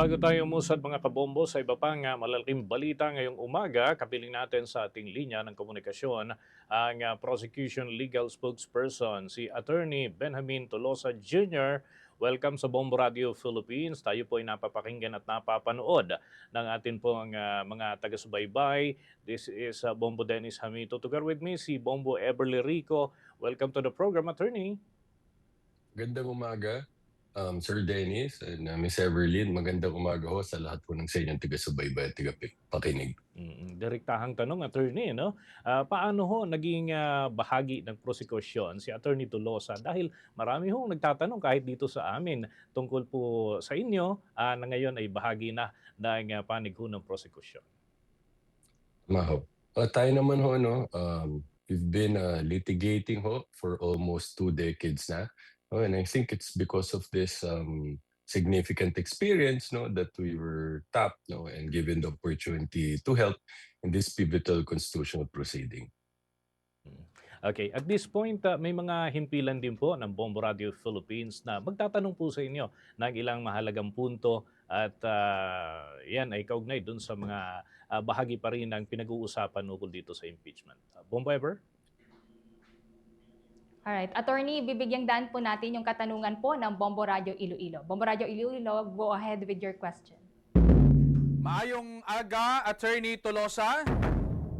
Bago tayo umusad mga kabombo sa iba pang malalaking balita ngayong umaga, kapiling natin sa ating linya ng komunikasyon ang prosecution legal spokesperson, si Attorney Benjamin Tolosa Jr. Welcome sa Bombo Radio Philippines. Tayo po ay napapakinggan at napapanood ng atin pong mga taga-subaybay. This is Bombo Dennis Hamito. Together with me, si Bombo Eberly Rico. Welcome to the program, Attorney. Magandang umaga, Sir Dennis and Miss Everlyn. Magandang umaga ho sa lahat po ng sa inyong taga-subaybay at taga-pakinig. Direktahang tanong, Attorney, no? Paano ho naging bahagi ng prosekusyon si Attorney Tolosa? Dahil marami hong nagtatanong kahit dito sa amin tungkol po sa inyo na ngayon ay bahagi na ng panig ho ng prosekusyon. Maho. Tayo naman ho, no, we've been litigating ho for almost 2 decades na. And I think it's because of this significant experience, no, that we were tapped, no, and given the opportunity to help in this pivotal constitutional proceeding. Okay, at this point, may mga himpilan din po ng Bombo Radio Philippines na magtatanong po sa inyo ng ilang mahalagang punto at yan ay kaugnay dun sa mga bahagi pa rin ng pinag-uusapan ukol dito sa impeachment. Bombo Ever? Alright, Attorney, bibigyang daan po natin yung katanungan po ng Bombo Radio Iloilo. Bombo Radio Iloilo, go ahead with your question. Maayong aga, Attorney Tolosa.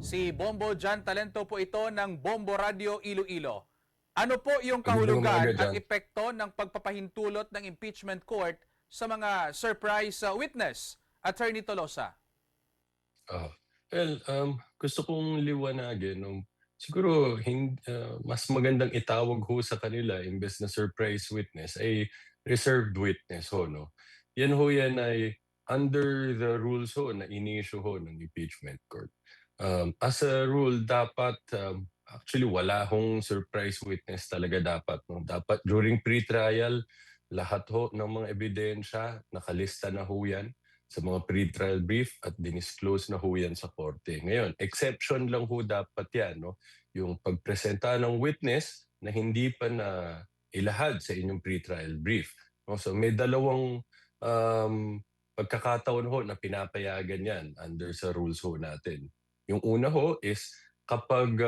Si Bombo Jan Talento po ito ng Bombo Radio Iloilo. Ano po yung kahulugan at epekto ng pagpapahintulot ng impeachment court sa mga surprise witness, Attorney Tolosa? Gusto kong liwanagin, siguro mas magandang itawag ho sa kanila imbes na surprise witness ay reserved witness ho, no. Yan ho yan ay under the rules ho na in-issue ho ng impeachment court. As a rule, dapat actually wala hong surprise witness talaga dapat, no. Dapat during pre-trial lahat ho ng mga ebidensya nakalista na ho yan sa mga pre-trial brief at dinisclose na ho yan sa korte. Ngayon, exception lang ho dapat yan, no? Yung pagpresenta ng witness na hindi pa na ilahad sa inyong pre-trial brief. No? So may dalawang pagkakataon ho na pinapayagan yan under sa rules ho natin. Yung una ho is kapag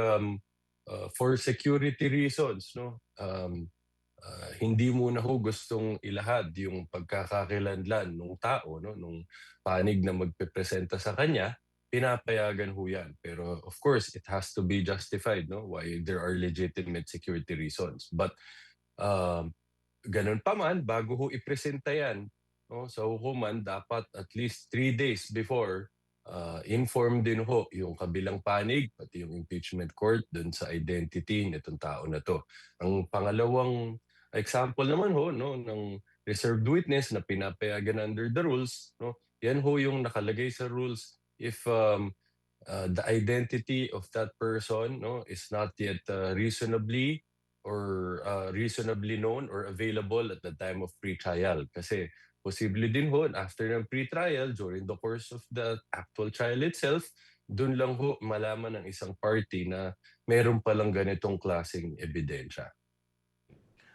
for security reasons, no? Hindi mo na ho gustong ilahad yung pagkakakilanlan ng tao, no, nung panig na magpepresenta sa kanya, pinapayagan ho yan. Pero of course, it has to be justified, no, why there are legitimate security reasons. But ganun pa man, bago ho ipresenta yan, no, sa hukuman, dapat at least 3 days before inform din ho yung kabilang panig, pati yung impeachment court dun sa identity nitong tao na to. Ang pangalawang example naman ho, no, ng reserved witness na pinapayagan under the rules, no, yan ho yung nakalagay sa rules if the identity of that person, no, is not yet reasonably known or available at the time of pre-trial. Kasi posible din ho after ng pre-trial, during the course of the actual trial itself, dun lang ho malaman ng isang party na meron palang ganitong klaseng ebidensya.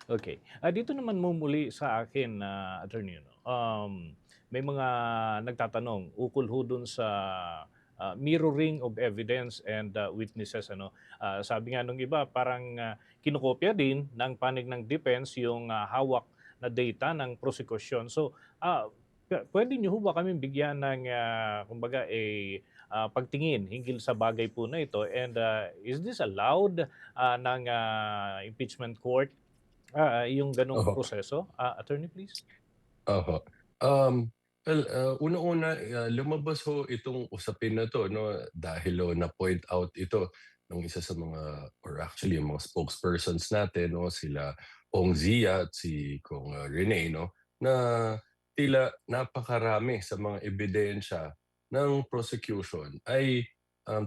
Okay. Dito naman mumuli sa akin, Attorney, no? May mga nagtatanong ukol ho dun sa mirroring of evidence and witnesses. Ano? Sabi nga nung iba, parang kinokopya din ng panig ng defense yung hawak na data ng prosecution. So, pwede nyo ho ba kami bigyan ng, kumbaga, pagtingin hinggil sa bagay po na ito? And is this allowed ng impeachment court? Yung ganong proseso? Attorney, please. Una-una, lumabas ho itong usapin na to, no, dahil na-point out ito ng isa sa mga, or actually yung mga spokespersons natin, no, sila Ong Zia at si Kong Rene, no, na tila napakarami sa mga ebidensya ng prosecution ay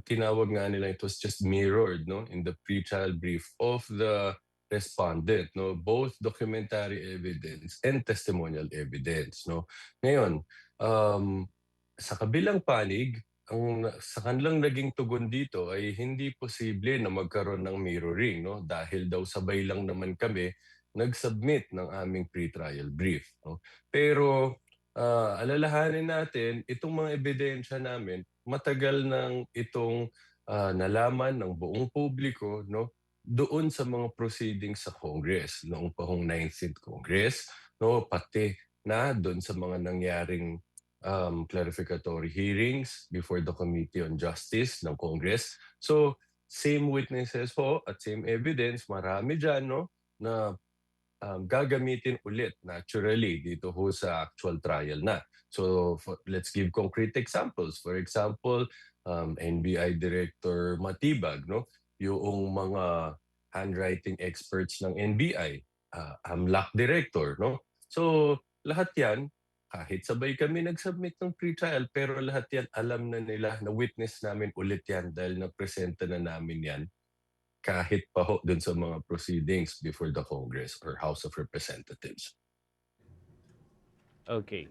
tinawag nga nila it was just mirrored, no, in the pre-trial brief of the respondent, no, both documentary evidence and testimonial evidence, no. Ngayon, sa kabilang panig, sa kanilang naging tugon dito ay hindi posible na magkaroon ng mirroring, no, dahil daw sabay lang naman kami nag-submit ng aming pre-trial brief, no. Pero alalahanin natin itong mga ebidensya namin, matagal nang itong nalaman ng buong publiko, no, doon sa mga proceedings sa Congress noong pahong 19th Congress, no, pati na doon sa mga nangyaring clarificatory hearings before the Committee on Justice ng Congress. So same witnesses po at same evidence, marami dyan, no, na gagamitin ulit naturally dito ho sa actual trial na. So let's give concrete examples. For example, NBI Director Matibag, no? Yung mga handwriting experts ng NBI, AMLAC Director, no? So lahat yan, kahit sabay kami nag-submit ng pre-trial, pero lahat yan alam na nila, na witness namin ulit yan dahil na-presenta na namin yan kahit pa ho dun sa mga proceedings before the Congress or House of Representatives. Okay.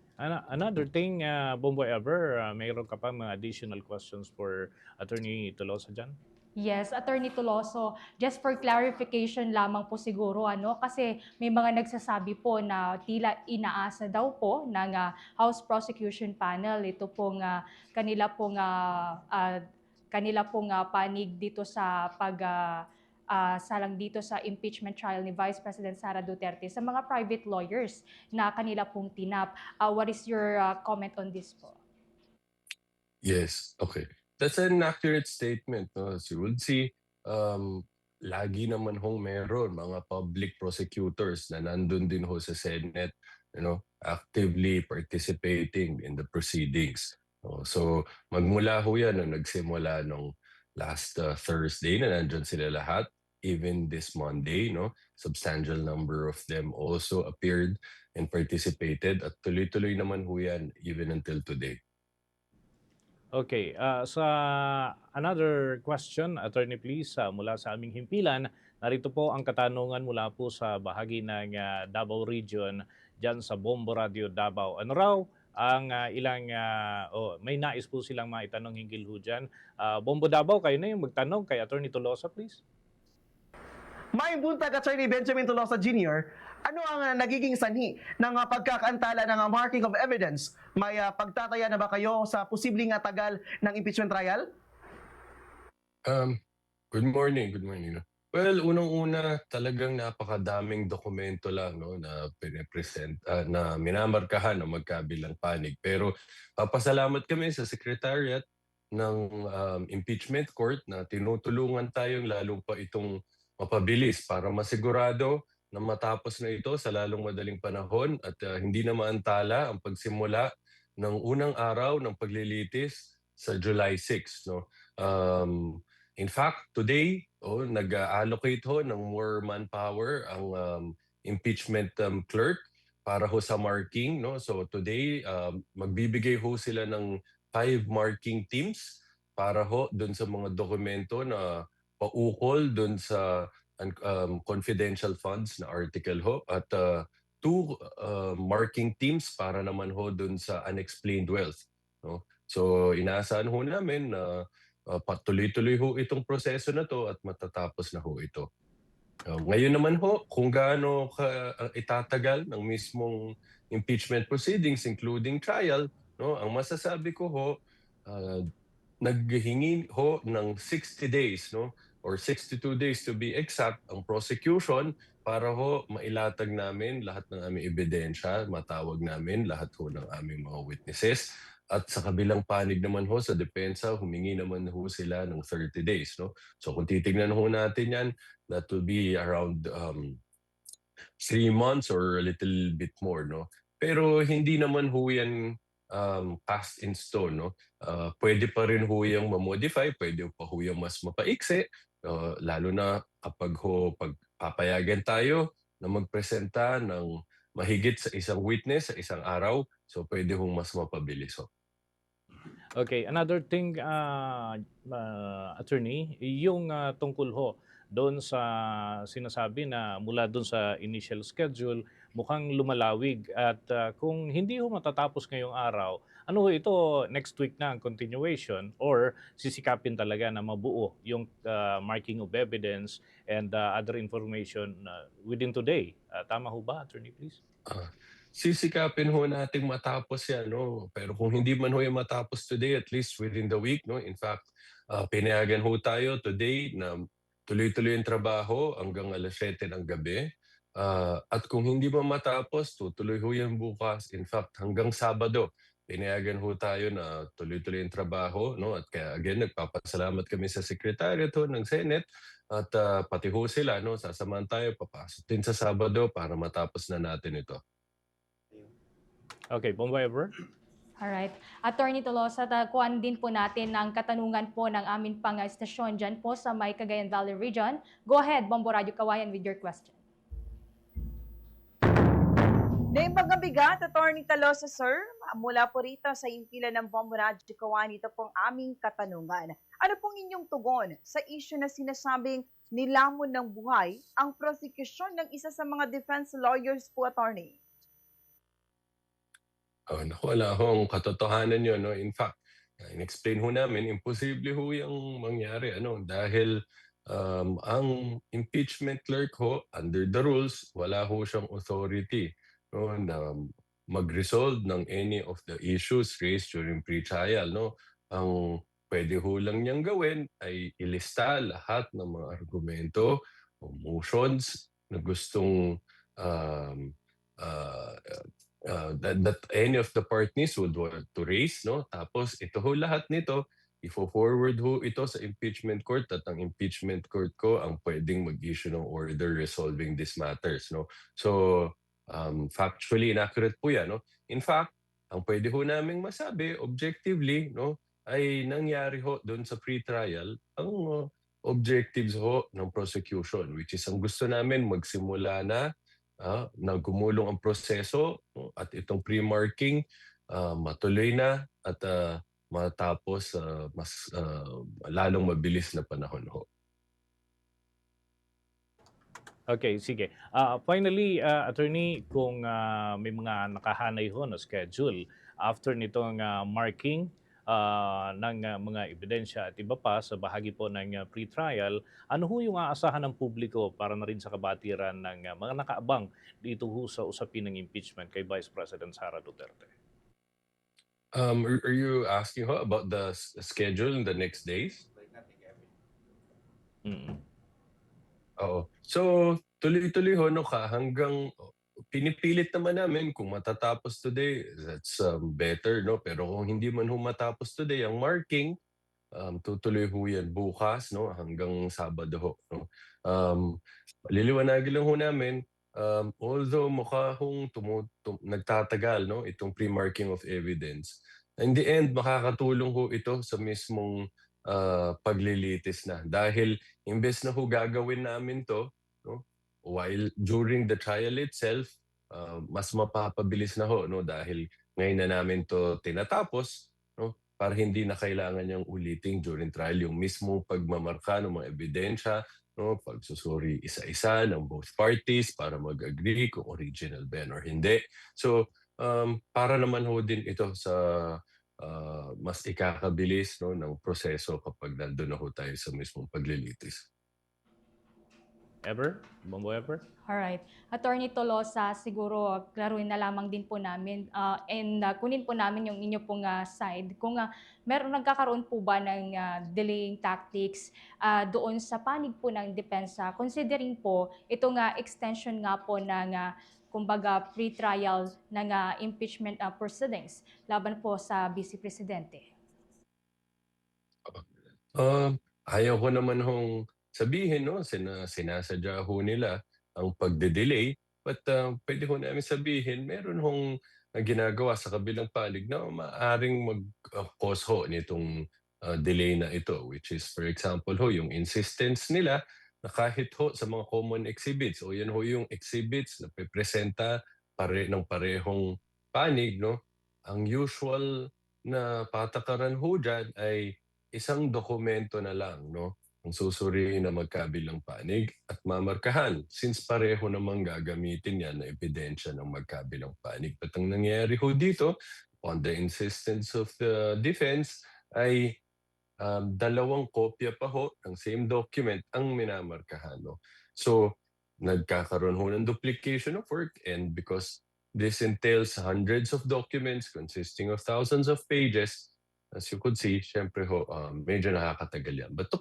Another thing, Bomboy Ever, mayroon ka pa mga additional questions for Attorney Tolosa dyan? Yes, Attorney Toloso, just for clarification lamang po siguro, kasi may mga nagsasabi po na tila inaasa daw po ng House Prosecution Panel ito pong kanila pong panig dito sa salang dito sa impeachment trial ni Vice President Sara Duterte sa mga private lawyers na kanila pong tinap. What is your comment on this po? Yes, okay. That's an accurate statement. No? As you would see, lagi naman hong meron mga public prosecutors na nandun din ho sa Senate, actively participating in the proceedings. No? So magmula ho yan, nagsimula nung last Thursday na nandyan sila lahat, even this Monday, no? Substantial number of them also appeared and participated at tuloy-tuloy naman ho yan even until today. Okay. Sa another question, Attorney please, mula sa aming himpilan, narito po ang katanungan mula po sa bahagi ng Davao Region, dyan sa Bombo Radio Davao. Ano raw ang may nais po silang maitanong hinggil ho dyan. Bombo Davao, kayo na yung magtanong kay Attorney Tolosa please. May buntag Attorney Benjamin Tolosa Jr., ano ang nagiging sanhi ng pagkakaantala ng marking of evidence? May pagtataya na ba kayo sa posibleng tagal ng impeachment trial? Good morning. No? Well, unang-una, talagang napakadaming dokumento lang, no, na pinipresent, na minamarkahan ng magkabilang panig. Pero papasalamat kami sa Secretariat ng Impeachment Court na tinutulungan tayong lalo pa itong mapabilis para masigurado na matapos na ito sa lalong madaling panahon at hindi na maantala ang pagsimula ng unang araw ng paglilitis sa July 6. No? In fact, today, nag-allocate ho ng more manpower ang impeachment clerk para ho sa marking. No? So today, magbibigay ho sila ng 5 marking teams para ho dun sa mga dokumento na paukol dun sa confidential funds na article ho at 2 marking teams para naman ho dun sa unexplained wealth. No? So inaasahan ho namin na patuloy-tuloy ho itong proseso na to at matatapos na ho ito. Ngayon naman ho, kung gaano itatagal ng mismong impeachment proceedings including trial, no, ang masasabi ko ho, naghingi ho ng 60 days, no, or 62 days to be exact, ang prosecution para ho mailatag namin lahat ng aming ebidensya, matawag namin lahat ho ng aming mga witnesses. At sa kabilang panig naman ho sa depensa, humingi naman ho sila ng 30 days. No? So kung titignan ho natin yan, that will be around 3 months or a little bit more. No? Pero hindi naman ho yan cast in stone. No? Pwede pa rin ho yung ma-modify, pwede pa ho yung mas mapaiksi, lalo na kapag pagpapayagan tayo na magpresenta ng mahigit sa isang witness sa isang araw, so pwede hong mas mapabilis ho. Okay, another thing, Attorney, yung tungkol ho doon sa sinasabi na mula doon sa initial schedule, mukhang lumalawig at kung hindi ho matatapos ngayong araw, ano ho ito, next week na ang continuation or sisikapin talaga na mabuo yung marking of evidence and other information within today. Tama ho ba, Attorney, please? sisikapin ho nating matapos yan, no? Pero kung hindi man ho yung matapos today, at least within the week, no? In fact, pinayagan ho tayo today na tuloy-tuloy yung trabaho hanggang 7:00 ng gabi. At kung hindi man matapos, tutuloy ho yan bukas. In fact, hanggang Sabado, pinayagan ho tayo na tuloy-tuloy yung trabaho, no? At kaya again, nagpapasalamat kami sa Secretariat ho ng Senate at pati ho sila, no? Sasamahan tayo, papasok din sa Sabado para matapos na natin ito. Okay, Bongo Ever? Alright. Attorney Tolosa, kuhan din po natin ang katanungan po ng aming pang-estasyon dyan po sa may Cagayan Valley Region. Go ahead, Bombo Radio Kawayan, with your question. Naimbang bigat, Attorney Talosa, sir. Mula po rito sa impila ng Bombo Radio Kawayan, ito pong aming katanungan. Ano pong inyong tugon sa issue na sinasabing nilamon ng buhay ang prosecution ng isa sa mga defense lawyers po, Attorney? Naku, wala hong katotohanan yun. No? In fact, in-explain ho namin, imposible ho yung mangyari. Dahil ang impeachment clerk ho, under the rules, wala ho siyang authority, no, na mag-resolve ng any of the issues raised during pre-trial. No? Ang pwede ho lang niyang gawin ay ilista lahat ng mga argumento o motions na gustong that any of the parties would want to raise, no? Tapos ito ho lahat nito, ifo-forward ho ito sa impeachment court at ang impeachment court ko ang pwedeng mag-issue ng order resolving these matters, no? So, factually inaccurate po yan, no? In fact, ang pwede ho naming masabi objectively, no, ay nangyari ho doon sa pre-trial ang objectives ho ng prosecution, which is ang gusto namin magsimula na gumulong ang proseso, no, at itong pre-marking matuloy na at matapos mas lalong mabilis na panahon ho. Okay, sige. Finally, attorney, kung may mga nakahanay ho na schedule after nitong marking ng mga ebidensya at iba pa sa bahagi po ng pre-trial, ano ho yung aasahan ng publiko para na rin sa kabatiran ng mga nakaabang dito ho sa usapin ng impeachment kay Vice President Sara Duterte? Are you asking ho about the schedule in the next days? Oo. So, tuloy-tuloy ho, no, hanggang pinipilit naman namin kung matatapos today, that's better, no? Pero kung hindi man ho matapos today, ang marking, tutuloy ho yan bukas, no? Hanggang Sabado ho, no? Liliwanagin lang ho namin, although mukha hong nagtatagal, no, itong pre-marking of evidence, in the end, makakatulong ho ito sa mismong paglilitis na. Dahil imbes na ho gagawin namin to, no, while during the trial itself, mas mapapabilis na ho, no, dahil ngayon na namin to tinatapos, no, para hindi na kailangan niyang ulitin during trial yung mismong pagmamarka ng mga ebidensya, no, pagsusuri isa-isa ng both parties para mag-agree kung original ba yan or hindi. So, para naman ho din ito sa mas ikakabilis, no, ng proseso kapag nandun na ho tayo sa mismong paglilitis. Ever? Bombo Ever? Alright. Attorney Tolosa, siguro klaruhin na lamang din po namin and kunin po namin yung inyo pong side. Kung meron nagkakaroon po ba ng delaying tactics doon sa panig po ng depensa, considering po itong extension nga po ng kumbaga pre-trial ng impeachment proceedings laban po sa Vice Presidente? Ayaw ko naman hong sabihin, no, sinasadya ho nila ang pagde-delay, but pwede ho namin sabihin meron hong ginagawa sa kabilang panig na maaaring mag-cause ho nitong delay na ito, which is for example ho yung insistence nila na kahit ho sa mga common exhibits o yan ho yung exhibits na pepresenta ng parehong panig, no, ang usual na patakaran ho dyan ay isang dokumento na lang, no, ang susuriin na magkabilang panig at mamarkahan since pareho namang gagamitin yan na ebidensya ng magkabilang panig. At ang nangyayari ho dito, on the insistence of the defense, ay dalawang kopya pa ho ng same document ang minamarkahan. No? So, nagkakaroon ho ng duplication of work and because This entails hundreds of documents consisting of thousands of pages. As you could see, syempre ho, medyo nakakatagal yan. But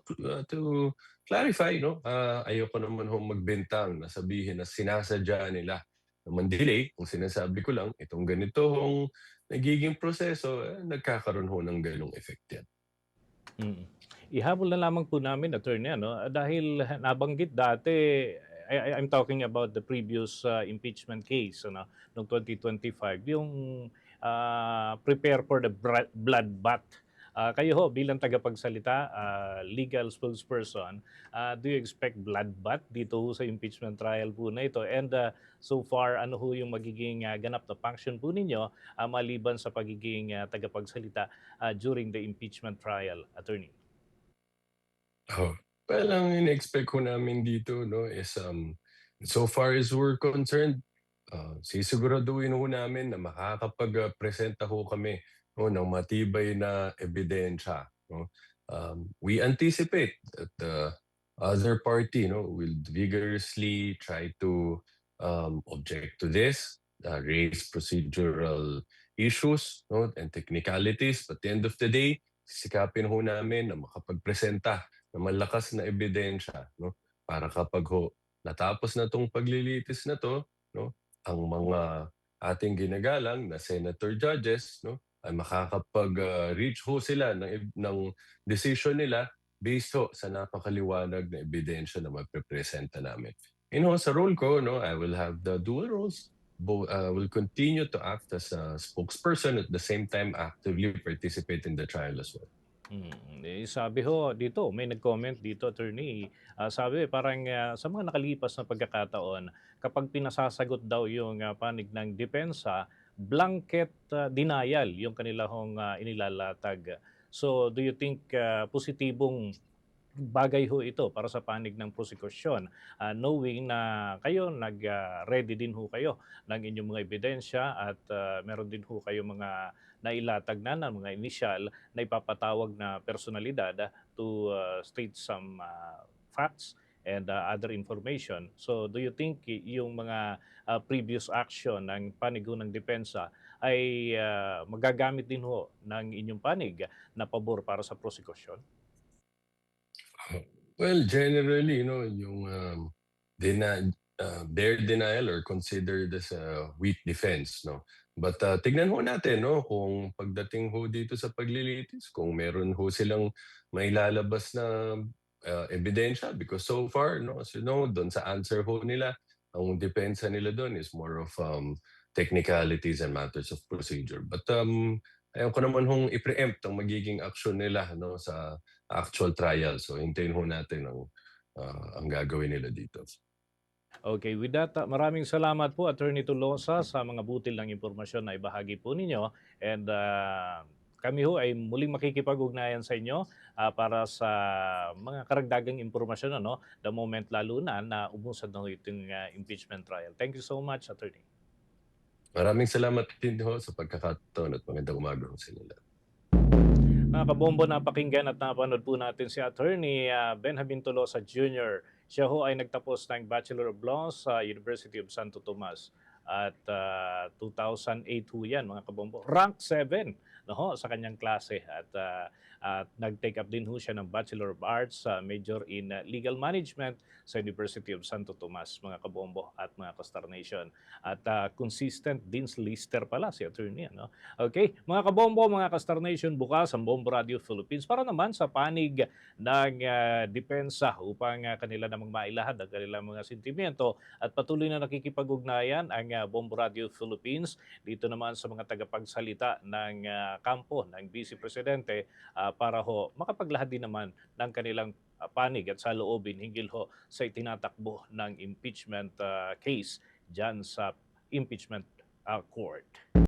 to clarify, no, ayoko naman ho magbintang na sabihin na sinasadya nila na man-delay. Kung sinasabi ko lang, itong ganito hong nagiging proseso, nagkakaroon ho ng ganong effect yan. Mm. Ihabol na lamang po namin, attorney, ano, dahil nabanggit dati, I'm talking about the previous impeachment case, ano, noong 2025, yung prepare for the bloodbath. Kayo ho, bilang tagapagsalita, legal spokesperson, do you expect bloodbath dito ho sa impeachment trial po na ito? And so far, ano ho yung magiging ganap na function po ninyo maliban sa pagiging tagapagsalita during the impeachment trial, attorney? Oh, well, ang in-expect ko namin dito, no, is so far as we're concerned, sisiguraduhin ho namin na makakapag-presenta ho kami, no, ng matibay na ebidensya, no. We anticipate that the other party, no, will vigorously try to object to this, raise procedural issues, no, and technicalities. But at the end of the day, sisikapin ho namin na makapagpresenta na malakas na ebidensya, no, para kapag ho natapos na 'tong paglilitis na 'to, no, ang mga ating ginagalang na senator judges, no, ay makakapag-reach ho sila ng decision nila based ho sa napakaliwanag na ebidensya na maprepresenta namin. Ho, sa role ko, no, I will have the dual roles. Will continue to act as a spokesperson at the same time actively participate in the trial as well. Sabi ho dito, may nag-comment dito, attorney. Sabi parang sa mga nakalipas na pagkakataon, kapag pinasasagot daw yung panig ng depensa, blanket denial yung kanila hong inilalatag. So do you think positibong bagay ho ito para sa panig ng prosekusyon, knowing na kayo nag-ready din ho kayo ng inyong mga ebidensya at meron din ho kayo mga nailatag na ng mga initial na ipapatawag na personalidad to state some facts and other information. So do you think yung mga previous action ng panig ho ng depensa ay magagamit din ho ng inyong panig na pabor para sa prosekusyon? Well, generally, yung their denial are considered as a weak defense, no. But tignan ho natin, no, kung pagdating ho dito sa paglilitis, kung meron ho silang mailalabas na ebidensya, because so far, no, as you know, doon sa answer ho nila, ang depensa nila doon is more of technicalities and matters of procedure. But ayaw ko naman hong i-preempt ang magiging action nila, no, sa actual trial. So hintayin ho natin ang gagawin nila dito. Okay, with that, maraming salamat po, Attorney Tolosa, sa mga butil ng impormasyon na ibahagi po ninyo. And kami ho ay muling makikipag-ugnayan sa inyo para sa mga karagdagang impormasyon, ano, the moment lalo na umusad na itong impeachment trial. Thank you so much, Attorney. Maraming salamat din ho sa pagkakataon at magandang umaga sa inyo lahat. Mga kabombo, napakinggan at napanood po natin si Attorney Benjamin Tolosa Jr. Siya ho ay nagtapos ng Bachelor of Laws sa University of Santo Tomas at 2008 ho yan, mga kabombo. Rank 7 no, ho, sa kanyang klase at nag-take up din ho siya ng Bachelor of Arts, major in Legal Management sa University of Santo Tomas, mga kabombo at mga Kastar Nation. At consistent din lister pala si Attorney. Ano? Okay, mga kabombo, mga Kastar Nation, bukas ang Bombo Radio Philippines para naman sa panig ng depensa upang kanila namang mailahad ang kanilang mga sentimiento at patuloy na nakikipag-ugnayan ang Bombo Radio Philippines dito naman sa mga tagapagsalita ng kampo ng Vice Presidente para ho makapaglahad din naman ng kanilang panig at saloobin hinggil ho sa itinatakbo ng impeachment case dyan sa impeachment court.